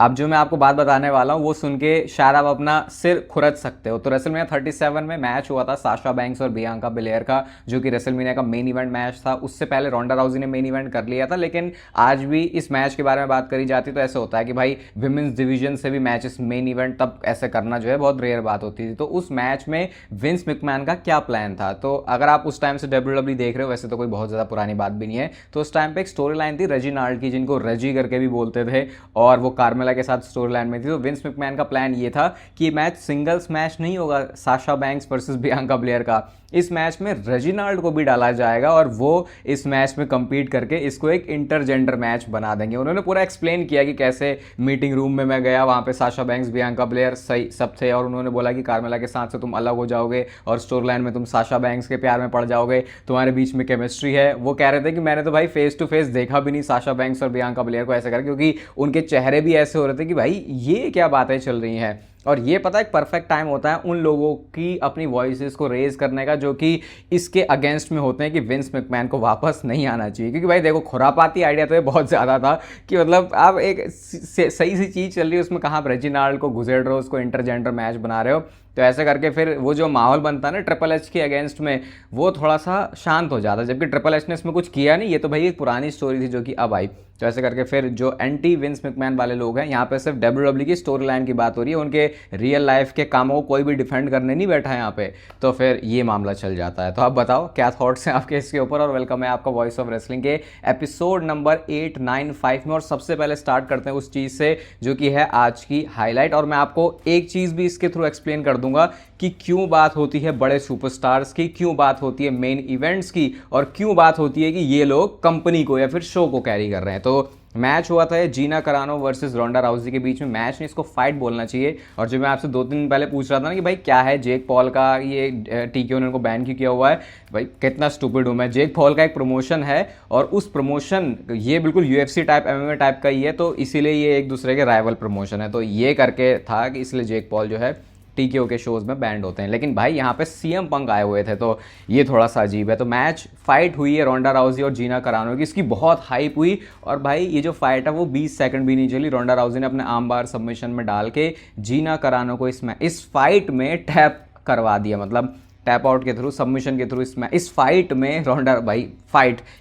अब जो मैं आपको बात बताने वाला हूँ वो सुन के शायद आप अपना सिर खुरच सकते हो। तो रेसलमेनिया 37 में मैच हुआ था साशा बैंक्स और बियांका बिलेयर का, जो कि रेसलमेनिया का मेन इवेंट मैच था। उससे पहले रोंडा राउजी ने मेन इवेंट कर लिया था, लेकिन आज भी इस मैच के बारे में बात करी जाती तो ऐसे होता है कि भाई विमेंस डिवीजन से भी मैचेस मेन इवेंट तब ऐसे करना जो है बहुत रेयर बात होती थी। तो उस मैच में विंस मैकमैन का क्या प्लान था, तो अगर आप उस टाइम से डब्ल्यूडब्ल्यू देख रहे हो, वैसे तो कोई बहुत ज़्यादा पुरानी बात भी नहीं है, तो उस टाइम पे एक स्टोरी लाइन थी रेजिनाल्ड की, जिनको रेजी करके भी बोलते थे, और वो कार्मेला के साथ स्टोरी लाइन में थी। तो विंस मैकमैन का प्लान ये था कि मैच सिंगल्स मैच नहीं होगा Sasha banks versus Bianca Blair का, इस मैच में रेजिनाल्ड को भी डाला जाएगा और वो इस मैच में compete करके इसको एक इंटरजेंडर मैच बना देंगे। उन्होंने पूरा एक्सप्लेन किया कि कैसे मीटिंग रूम में मैं गया, वहाँ पे साशा बैंक्स बियांका ब्लेयर सही सब थे, और उन्होंने बोला कि कार्मेला के साथ से तुम अलग हो जाओगे और स्टोरी लाइन में तुम साशा बैंक्स के प्यार में पड़ जाओगे, तुम्हारे बीच में केमिस्ट्री है। वो कह रहे थे कि मैंने तो भाई फेस टू फेस देखा भी नहीं साशा बैंक्स और बियांका ब्लेयर को ऐसे कर, क्योंकि उनके चेहरे भी ऐसे हो रहे थे कि भाई ये क्या बातें चल रही हैं। और ये पता है एक परफेक्ट टाइम होता है उन लोगों की अपनी वॉइसेस को रेज करने का जो कि इसके अगेंस्ट में होते हैं कि विंस मैकमैन को वापस नहीं आना चाहिए। क्योंकि भाई देखो, खुरापाती आइडिया तो ये बहुत ज़्यादा था कि मतलब आप एक सही सी चीज़ चल रही है, उसमें कहाँ आप रेजिनाल्ड को घुसेड़ रहे हो, उसको इंटरजेंडर मैच बना रहे हो। तो ऐसे करके फिर वो जो माहौल बनता है ना ट्रिपल एच के अगेंस्ट में, वो थोड़ा सा शांत हो जाता है, जबकि ट्रिपल एच ने इसमें कुछ किया नहीं। ये तो भाई एक पुरानी स्टोरी थी जो कि अब आई। तो ऐसे करके फिर जो एंटी विंस मैकमैन वाले लोग हैं, यहाँ पे सिर्फ डब्ल्यूडब्ल्यू की स्टोरी लाइन की बात हो रही है, उनके रियल लाइफ के कामों को कोई भी डिफेंड करने नहीं बैठा है यहाँ पे। तो फिर ये मामला चल जाता है। तो आप बताओ क्या थॉट्स हैं आपके इसके ऊपर, और वेलकम है आपका वॉइस ऑफ रेसलिंग के एपिसोड नंबर 895 में। और सबसे पहले स्टार्ट करते हैं उस चीज़ से जो कि है आज की हाईलाइट, और मैं आपको एक चीज़ भी इसके थ्रू एक्सप्लेन कर दूंगा कि क्यों बात होती है बड़े सुपरस्टार्स की, क्यों बात होती है मेन इवेंट्स की, और क्यों बात होती है कि ये लोग कंपनी को या फिर शो को कैरी कर रहे हैं। तो मैच हुआ था ये जीना करानो वर्सेस रोंडा राउजी के बीच में। मैच नहीं, इसको फाइट बोलना चाहिए। और जो मैं आपसे 2 दिन पहले पूछ रहा था ना कि भाई क्या है जेक पॉल का ये टीके ने उनको बैन क्यों किया हुआ है, भाई कितना स्टूपिड हूँ मैं। जेक पॉल का एक प्रमोशन है और उस प्रमोशन ये बिल्कुल यूएफसी टाइप एमएमए टाइप का ही है, तो इसीलिए ये एक दूसरे के राइवल प्रमोशन है। तो ये करके था कि इसलिए जेक पॉल जो है टीकेओ के शोज में बैंड होते हैं। लेकिन भाई यहाँ पे सीएम पंक आए हुए थे, तो ये थोड़ा सा अजीब है। तो मैच फाइट हुई है रोंडा राउजी और जीना करानो की, इसकी बहुत हाइप हुई। और भाई ये जो फाइट है वो 20 सेकंड भी नहीं चली। रोंडा राउजी ने अपने आर्म बार सबमिशन में डाल के जीना करानो को इस फाइट में टैप करवा दिया, मतलब टैप आउट के थ्रू, सबमिशन के थ्रू। इस फाइट में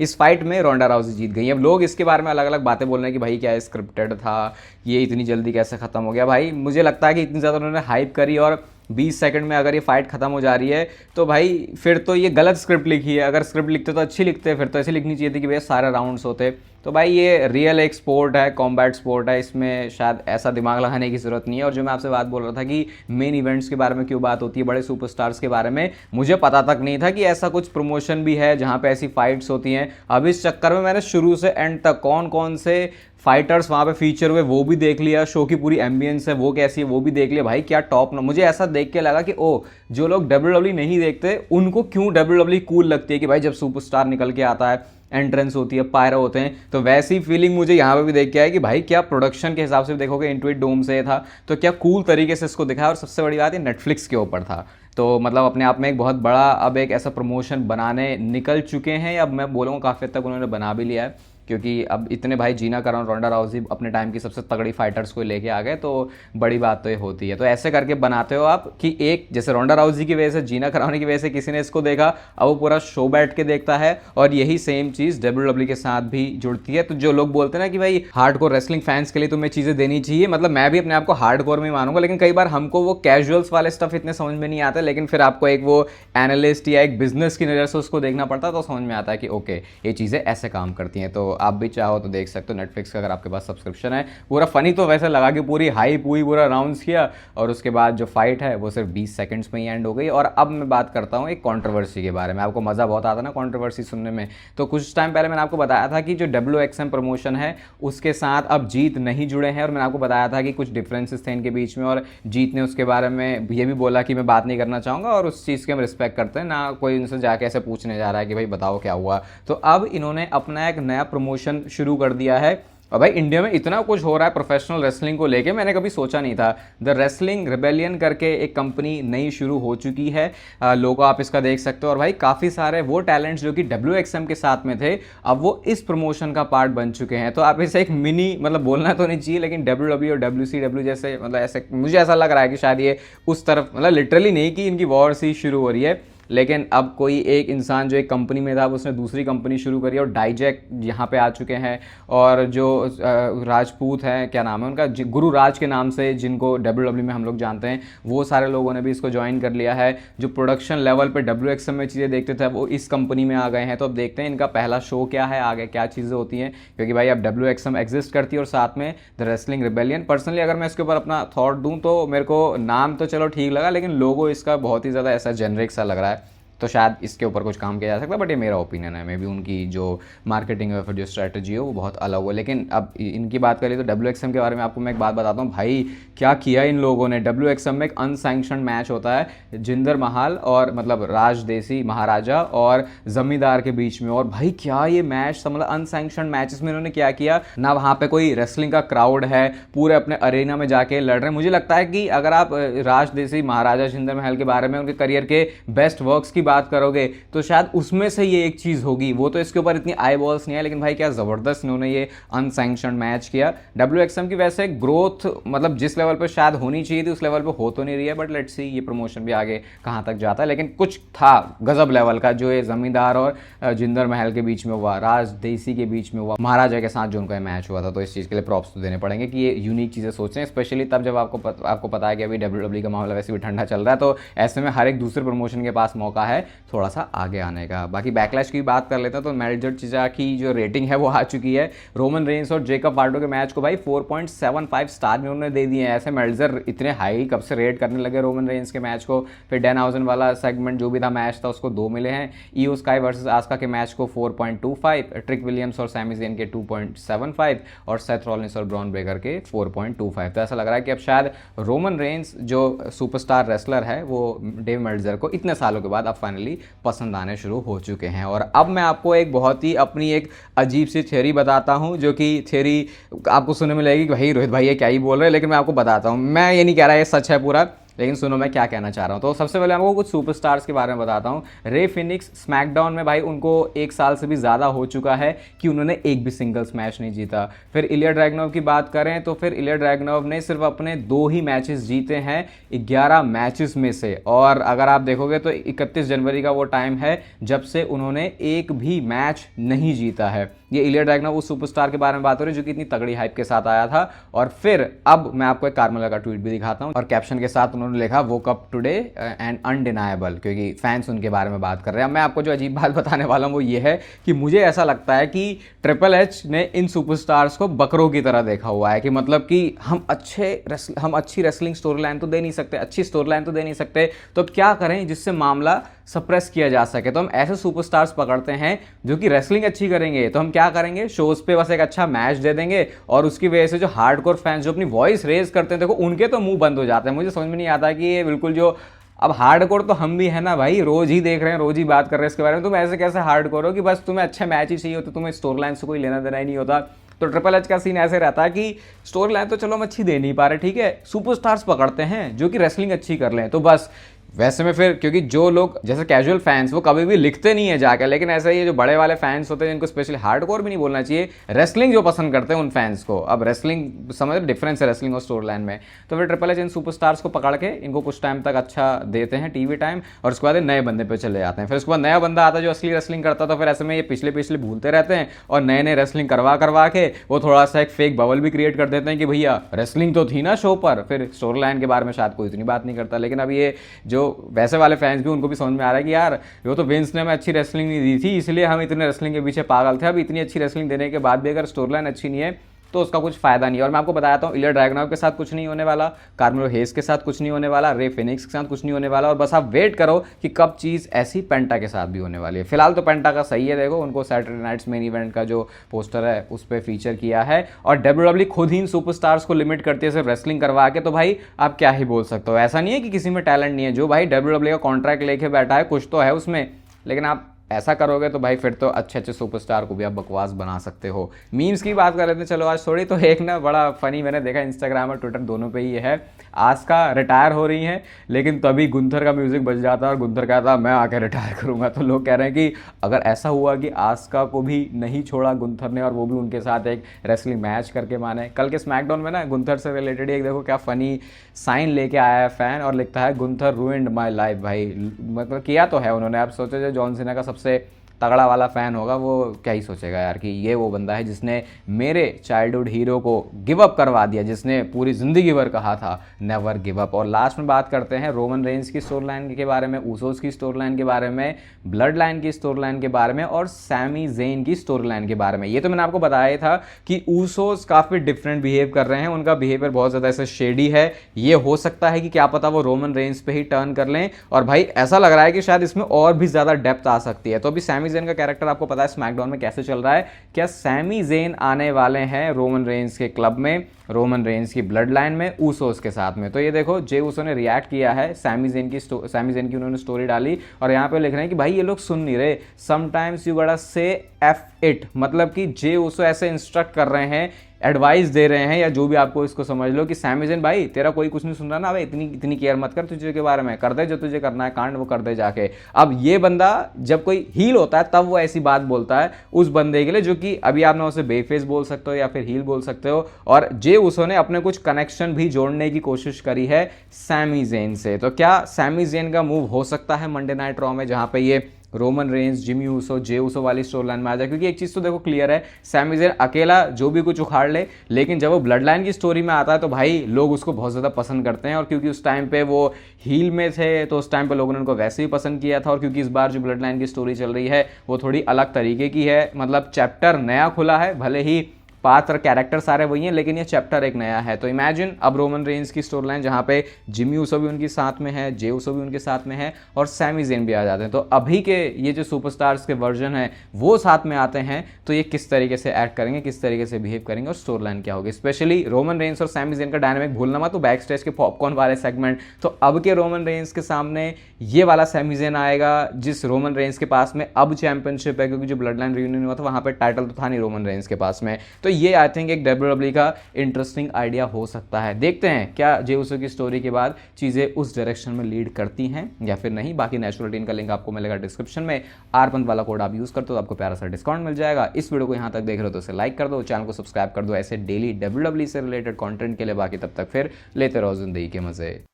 इस फाइट में रोंडा राउजी जीत गई। अब लोग इसके बारे में अलग अलग बातें बोल रहे हैं कि भाई क्या स्क्रिप्टेड था, ये इतनी जल्दी कैसे खत्म हो गया। भाई मुझे लगता है कि इतनी ज़्यादा उन्होंने हाइप करी और 20 सेकंड में अगर ये फाइट खत्म हो जा रही है तो भाई फिर तो ये गलत स्क्रिप्ट लिखी है। अगर स्क्रिप्ट लिखते तो अच्छी लिखते, फिर तो ऐसी लिखनी चाहिए थी कि भैया सारे राउंड्स होते। तो भाई ये रियल एक स्पोर्ट है, कॉम्बैट स्पोर्ट है, इसमें शायद ऐसा दिमाग लगाने की ज़रूरत नहीं है। और जो मैं आपसे बात बोल रहा था कि मेन इवेंट्स के बारे में क्यों बात होती है, बड़े सुपरस्टार्स के बारे में, मुझे पता तक नहीं था कि ऐसा कुछ प्रमोशन भी है जहाँ पे ऐसी फाइट्स होती हैं। अब इस चक्कर में मैंने शुरू से एंड तक कौन कौन से फाइटर्स वहाँ पे फीचर हुए वो भी देख लिया, शो की पूरी एम्बियंस है वो कैसी है वो भी देख लिया। भाई क्या टॉप ना, मुझे ऐसा देख के लगा कि ओ जो लोग डब्ल्यूडब्ल्यू नहीं देखते उनको क्यों डब्ल्यूडब्ल्यू कूल लगती है कि भाई जब सुपरस्टार निकल के आता है, एंट्रेंस होती है, पायरो होते हैं, तो वैसी फीलिंग मुझे यहाँ पे भी देख के आया कि भाई क्या प्रोडक्शन के हिसाब से देखोगे इंट्यूट डोम से था तो क्या कूल तरीके से इसको दिखाया। और सबसे बड़ी बात है नेटफ्लिक्स के ऊपर था, तो मतलब अपने आप में एक बहुत बड़ा अब एक ऐसा प्रमोशन बनाने निकल चुके हैं। अब मैं बोलूँगा काफ़ी हद तक उन्होंने बना भी लिया है, क्योंकि अब इतने भाई जीना करानो रोंडा राउजी अपने टाइम की सबसे तगड़ी फाइटर्स को लेके आ गए, तो बड़ी बात तो ये होती है। तो ऐसे करके बनाते हो आप कि एक जैसे रोंडा राउजी की वजह से, जीना कराने की वजह से किसी ने इसको देखा, अब वो पूरा शो बैठ के देखता है। और यही सेम चीज़ डब्ल्यूडब्ल्यू के साथ भी जुड़ती है। तो जो लोग बोलते हैं ना कि भाई हार्डकोर रेसलिंग फैंस के लिए तुम्हें चीज़ें देनी चाहिए, मतलब मैं भी अपने आप को हार्डकोर में मानूंगा, लेकिन कई बार हमको वो कैजुअल्स वाले स्टफ इतने समझ में नहीं आते, लेकिन फिर आपको एक वो एनालिस्ट या एक बिजनेस की नज़र से उसको देखना पड़ता है, तो समझ में आता है कि ओके ये चीज़ें ऐसे काम करती हैं। तो आप भी चाहो तो देख सकते हो नेटफ्लिक्स का, अगर आपके पास सब्सक्रिप्शन है। पूरा फनी तो वैसे लगा कि पूरी हाइप हुई, पूरा राउंड्स किया, और उसके बाद जो फाइट है वो सिर्फ 20 सेकंड्स में ही एंड हो गई। और अब मैं बात करता हूँ एक कंट्रोवर्सी के बारे में। आपको मज़ा बहुत आता ना कंट्रोवर्सी सुनने में, तो कुछ टाइम पहले मैंने आपको बताया था कि जो WXM प्रमोशन है उसके साथ अब जीत नहीं जुड़े हैं, और मैंने आपको बताया था कि कुछ डिफरेंसेस थे इनके बीच में, और जीत ने उसके बारे में ये भी बोला कि मैं बात नहीं करना चाहूँगा, और उस चीज़ की हम रिस्पेक्ट करते हैं ना, कोई उनसे जाके ऐसे पूछने जा रहा है कि भाई बताओ क्या हुआ। तो अब इन्होंने अपना एक नया प्रमोशन शुरू कर दिया है और भाई इंडिया में इतना कुछ हो रहा है प्रोफेशनल रेसलिंग को लेके, मैंने कभी सोचा नहीं था। द रेसलिंग रिबेलियन करके एक कंपनी नई शुरू हो चुकी है, लोगो आप इसका देख सकते हो। और भाई काफ़ी सारे वो टैलेंट्स जो कि WXM के साथ में थे, अब वो इस प्रमोशन का पार्ट बन चुके हैं। तो आप इसे एक मिनी, मतलब बोलना तो नहीं चाहिए, लेकिन WWE और WCW जैसे, मतलब ऐसे मुझे ऐसा लग रहा है कि शायद ये उस तरफ, मतलब लिटरली नहीं कि इनकी वॉर सी शुरू हो रही है, लेकिन अब कोई एक इंसान जो एक कंपनी में था उसने दूसरी कंपनी शुरू करी और डाइजैक यहाँ पे आ चुके हैं। और जो राजपूत हैं, क्या नाम है उनका, गुरु राज के नाम से, जिनको WWE में हम लोग जानते हैं, वो सारे लोगों ने भी इसको ज्वाइन कर लिया है। जो प्रोडक्शन लेवल पे WXM में चीज़ें देखते थे वो इस कंपनी में आ गए हैं। तो अब देखते हैं इनका पहला शो क्या है, आगे क्या चीज़ें होती हैं, क्योंकि भाई अब WXM एग्जिस्ट करती है और साथ में द रेसलिंग रिबेलियन। पर्सनली अगर मैं इसके ऊपर अपना थॉट दूँ तो मेरे को नाम तो चलो ठीक लगा, लेकिन लोगो इसका बहुत ही ज़्यादा ऐसा जेनरिक सा लग रहा है, तो शायद इसके ऊपर कुछ काम किया जा सकता है। बट ये मेरा ओपिनियन है, मे बी उनकी जो मार्केटिंग है फिर जो स्ट्रैटेजी है वो बहुत अलग हो। लेकिन अब इनकी बात करें तो WXM के बारे में आपको मैं एक बात बताता हूँ, भाई क्या किया इन लोगों ने। WXM में एक अनसैंक्शन मैच होता है जिंदर महाल और मतलब राज देसी महाराजा और जमींदार के बीच में, और भाई क्या ये मैच था, मतलब अनसैंक्शन मैचेस में इन्होंने क्या किया ना, वहाँ पे कोई रेसलिंग का क्राउड है, पूरे अपने अरेना में जाके लड़ रहे हैं। मुझे लगता है कि अगर आप राज देसी महाराजा जिंदर महल के बारे में, उनके करियर के बेस्ट वर्क्स की बात करोगे तो शायद उसमें से ये एक चीज होगी। वो तो इसके ऊपर इतनी आई बॉल्स नहीं है, लेकिन भाई क्या जबरदस्त इन्होंने ये अनसैंक्शन मैच किया। WXM की वैसे ग्रोथ मतलब जिस लेवल पर शायद होनी चाहिए थी उस लेवल पर हो तो नहीं रही है, बट लेट्स सी ये प्रमोशन भी आगे कहां तक जाता है। लेकिन कुछ था गजब लेवल का जो ये जमींदार और जिंदर महल के बीच में हुआ, राज देसी के बीच में हुआ, महाराजा के साथ जो उनका मैच हुआ था। तो इस चीज के लिए प्रॉप्स तो देने पड़ेंगे कि ये यूनिक चीजें सोच रहे हैं, स्पेशली तब जब आपको पता है कि अभी WWE का मामला वैसे भी ठंडा चल रहा है, तो ऐसे में हर एक दूसरे प्रमोशन के पास मौका है थोड़ा सा आगे आने का। बाकी बैकलैश की बात कर लेते हैं तो मेल्जर चिजा की जो रेटिंग है वो आ चुकी है। रोमन रेंस और जेकब वार्डो के मैच को भाई 4.75 स्टार में उन्होंने दे दिए हैं। ऐसे मेल्जर इतने हाई कब से रेट करने लगे रोमन रेंस के मैच को। फिर डैनहाउजन वाला सेगमेंट जो भी था मैच था उसको 2 मिले हैं। ईओ स्काई वर्सेस आस्का के मैच को 4.25, ट्रिक विलियम्स और सैमी ज़ेन के 2.75 और सेथ रॉलिंस और ब्रॉन ब्रेकर के 4.25। तो ऐसा लग रहा है कि अब शायद रोमन रेंस जो सुपरस्टार रेसलर है वो डेव मेल्जर को इतने सालों के बाद अब फाइनली पसंद आने शुरू हो चुके हैं। और अब मैं आपको एक बहुत ही अपनी एक अजीब सी थ्योरी बताता हूं, जो कि थ्योरी आपको सुनने में लगेगी कि भाई रोहित भाई ये क्या ही बोल रहे हैं, लेकिन मैं आपको बताता हूं। मैं ये नहीं कह रहा ये सच है पूरा, लेकिन सुनो मैं क्या कहना चाह रहा हूँ। तो सबसे पहले आपको कुछ सुपरस्टार्स के बारे में बताता हूँ। रे फिनिक्स स्मैकडाउन में भाई उनको 1 साल से भी ज़्यादा हो चुका है कि उन्होंने एक भी सिंगल्स मैच नहीं जीता। फिर इलिया ड्रैगनोव की बात करें तो फिर इलिया ड्रैगनोव ने सिर्फ अपने 2 ही मैचेस जीते हैं 11 मैचेस में से। और अगर आप देखोगे तो 31 जनवरी का वो टाइम है जब से उन्होंने एक भी मैच नहीं जीता है। ये इलिया ड्रैगनोव उस सुपरस्टार के बारे में बात हो रही है जो कि इतनी तगड़ी हाइप के साथ आया था। और फिर अब मैं आपको एक कार्मेला का ट्वीट भी दिखाता हूँ और कैप्शन के साथ उन्होंने लिखा woke up today and undeniable, क्योंकि फैंस उनके बारे में बात कर रहे हैं। मैं आपको जो अजीब बात बताने वाला हूँ वो ये है कि मुझे ऐसा लगता है कि ट्रिपल एच ने इन सुपरस्टार्स को बकरों की तरह देखा हुआ है कि मतलब कि हम अच्छी रेसलिंग स्टोरी लाइन तो दे नहीं सकते, अच्छी स्टोरी लाइन तो दे नहीं सकते, तो क्या करें जिससे मामला सप्रेस किया जा सके। तो हम ऐसे सुपरस्टार्स पकड़ते हैं जो कि रेसलिंग अच्छी करेंगे, तो हम क्या करेंगे शोज पे बस एक अच्छा मैच दे देंगे और उसकी वजह से जो हार्डकोर फैंस जो अपनी वॉइस रेज करते हैं देखो उनके तो मुंह बंद हो जाते हैं। मुझे समझ में नहीं आता कि ये बिल्कुल जो अब हार्डकोर तो हम भी है ना भाई, रोज ही देख रहे हैं, रोज ही बात कर रहे हैं इसके बारे में। तुम ऐसे कैसे हार्डकोर हो कि बस तुम्हें अच्छे मैच ही चाहिए होते, तुम्हें स्टोरी लाइन से कोई लेना देना ही नहीं होता। तो ट्रिपल एच का सीन ऐसे रहता है कि स्टोरी लाइन तो चलो हम अच्छी दे नहीं पा रहे, ठीक है, सुपरस्टार्स पकड़ते हैं जो कि रेसलिंग अच्छी कर लें। तो बस वैसे में फिर क्योंकि जो लोग जैसे कैजुअल फैंस वो कभी भी लिखते नहीं है जाकर, लेकिन ऐसे ये जो बड़े वाले फैंस होते हैं जिनको स्पेशली हार्डकोर भी नहीं बोलना चाहिए, रेसलिंग जो पसंद करते हैं उन फैंस को, अब रेसलिंग समझ डिफरेंस है रेसलिंग और स्टोरी लाइन में, तो फिर ट्रिपल एच इन सुपरस्टार्स को पकड़ के इनको कुछ टाइम तक अच्छा देते हैं टीवी टाइम और उसके बाद नए बंदे पे चले जाते हैं। फिर उसके बाद नया बंदा आता है जो असली रेसलिंग करता, तो फिर ऐसे में ये पिछले भूलते रहते हैं और नए नए रेसलिंग करवा के वो थोड़ा सा एक फेक बबल भी क्रिएट कर देते हैं कि भैया रेसलिंग तो थी ना शो पर, फिर स्टोरी लाइन के बारे में शायद कोई इतनी बात नहीं करता। लेकिन अब ये जो वैसे वाले फैंस भी उनको भी समझ में आ रहा है कि यार वो तो विंस ने हमें अच्छी रेसलिंग नहीं दी थी इसलिए हम इतने रेसलिंग के पीछे पागल थे, अब इतनी अच्छी रेसलिंग देने के बाद भी अगर स्टोरी लाइन अच्छी नहीं है तो उसका कुछ फायदा नहीं है। और मैं आपको बताता हूँ इलिया ड्रैगनोव के साथ कुछ नहीं होने वाला, कार्मेलो हेस के साथ कुछ नहीं होने वाला, रे फिनिक्स के साथ कुछ नहीं होने वाला, और बस आप वेट करो कि कब चीज़ ऐसी पेंटा के साथ भी होने वाली है। फिलहाल तो पेंटा का सही है, देखो उनको सैटरडे नाइट्स मेन इवेंट का जो पोस्टर है उस पर फीचर किया है और WWE खुद ही इन सुपरस्टार्स को लिमिट करती है सिर्फ रेसलिंग करवा के, तो भाई आप क्या ही बोल सकते हो। ऐसा नहीं है कि किसी में टैलेंट नहीं है, जो भाई WWE का कॉन्ट्रैक्ट लेके बैठा है कुछ तो है उसमें, लेकिन आप ऐसा करोगे तो भाई फिर तो अच्छे अच्छे सुपरस्टार को भी आप बकवास बना सकते हो। मीम्स की बात कर लेते हैं चलो आज थोड़ी, तो एक ना बड़ा फनी मैंने देखा इंस्टाग्राम और ट्विटर दोनों पे ही है। आस्का रिटायर हो रही हैं, लेकिन तभी गुंथर का म्यूजिक बज जाता है और गुंथर कहता है मैं आके रिटायर करूंगा। तो लोग कह रहे हैं कि अगर ऐसा हुआ कि आस्का को भी नहीं छोड़ा गुंथर ने और वो भी उनके साथ एक रेसलिंग मैच करके माने, कल के स्मैकडाउन में ना गुंथर से रिलेटेड एक देखो क्या फनी साइन लेके आया है फैन और लिखता है गुंथर रूइंड माय लाइफ। भाई मतलब किया तो है उन्होंने, आप सोचो जो जॉन सीना का सबसे तगड़ा वाला फ़ैन होगा वो क्या ही सोचेगा यार कि ये वो बंदा है जिसने मेरे चाइल्डहुड हीरो को गिव अप करवा दिया, जिसने पूरी ज़िंदगी भर कहा था नेवर गिव अप। और लास्ट में बात करते हैं रोमन रेंज की स्टोरी लाइन के बारे में, ऊसोस की स्टोरी लाइन के बारे में, ब्लड लाइन की स्टोरी लाइन के बारे में और सैमी ज़ेन की स्टोरी लाइन के बारे में। ये तो मैंने आपको बताया था कि ऊसोस काफ़ी डिफरेंट बिहेव कर रहे हैं, उनका बिहेवियर बहुत ज़्यादा ऐसे शेडी है। ये हो सकता है कि क्या पता वो रोमन रेंज पे ही टर्न कर लें, और भाई ऐसा लग रहा है कि शायद इसमें और भी ज़्यादा डेप्थ आ सकती है। तो अभी सैमी ज़ेन का कैरेक्टर आपको पता है स्मैकडाउन में कैसे चल रहा है, क्या सैमी ज़ेन आने वाले हैं रोमन रेंज के क्लब में, रोमन रेंज की ब्लड लाइन में, ऊसोस के साथ में। तो ये देखो जे ऊसो ने रिएक्ट किया है सैमी ज़ेन की उन्होंने स्टोरी डाली और यहाँ पे लिख रहे हैं कि भाई ये लोग सुन नहीं रहे, समटाइम्स यू गोटा से एफ इट, मतलब कि जे ऊसो ऐसे इंस्ट्रक्ट कर रहे हैं, एडवाइस दे रहे हैं या जो भी आपको इसको समझ लो कि सैमी ज़ेन भाई तेरा कोई कुछ नहीं सुन रहा ना, भाई इतनी केयर मत कर तुझे के बारे में, कर दे जो तुझे करना है कांड वो कर दे जाके। अब ये बंदा जब कोई हील होता है तब वो ऐसी बात बोलता है उस बंदे के लिए जो कि अभी आपने उसे बेफेस बोल सकते हो या फिर हील बोल सकते हो, और जे ऊसो ने अपने कुछ कनेक्शन भी जोड़ने की कोशिश करी है सैमी ज़ेन से। तो क्या सैमी ज़ेन का मूव हो सकता है मंडे नाइट रॉ में जहां पे ये Roman Reigns, Jimmy Uso, Jey Uso वाली स्टोरी लाइन में आ जाए? क्योंकि एक चीज़ तो देखो क्लियर है, सैमी ज़ेन अकेला जो भी कुछ उखाड़ ले, लेकिन जब वो ब्लड लाइन की स्टोरी में आता है तो भाई लोग उसको बहुत ज़्यादा पसंद करते हैं। और क्योंकि उस टाइम पे वो हील में थे तो उस टाइम पे लोगों ने उनको वैसे ही पसंद किया था, और क्योंकि इस बार जो ब्लड लाइन की स्टोरी चल रही है वो थोड़ी अलग तरीके की है, मतलब चैप्टर नया खुला है, भले ही पात्र कैरेक्टर सारे वही हैं लेकिन ये चैप्टर एक नया है। तो इमेजिन अब रोमन रेंज की स्टोरी लाइन जहाँ पे जिमी ऊसो भी उनके साथ में है, जे ऊसो भी उनके साथ में है और सैमी ज़ेन भी आ जाते हैं। तो अभी के ये जो सुपरस्टार्स के वर्जन है वो साथ में आते हैं, तो ये किस तरीके से एक्ट करेंगे, किस तरीके से बिहेव करेंगे और स्टोरी लाइन क्या होगी। स्पेशली रोमन रेंज और सैमी ज़ेन का डायनामिक भूलना मत, तो बैक स्टेज के पॉपकॉर्न वाले सेगमेंट, तो अब के रोमन रेंज के सामने ये वाला सैमी ज़ेन आएगा जिस रोमन रेंज के पास में अब चैंपियनशिप है, क्योंकि जो ब्लड लाइन रियूनियन हुआ था वहाँ पर टाइटल तो था नहीं रोमन रेंज के पास में। तो ये आई थिंक एक WWE का इंटरेस्टिंग आइडिया हो सकता है। देखते हैं क्या जे ऊसो की स्टोरी के बाद चीज़ें उस डायरेक्शन में लीड करती हैं या फिर नहीं। बाकी नेचुरल टीन का लिंक आपको मिलेगा डिस्क्रिप्शन में, आरपंत वाला कोड आप यूज़ करते हो तो आपको प्यारा सा डिस्काउंट मिल जाएगा। इस वीडियो को यहाँ तक देख रहे हो तो इसे लाइक कर दो, चैनल को सब्सक्राइब कर दो ऐसे डेली WWE से रिलेटेड कॉन्टेंट के लिए। बाकी तब तक फिर लेते रहो जिंदगी के मजे।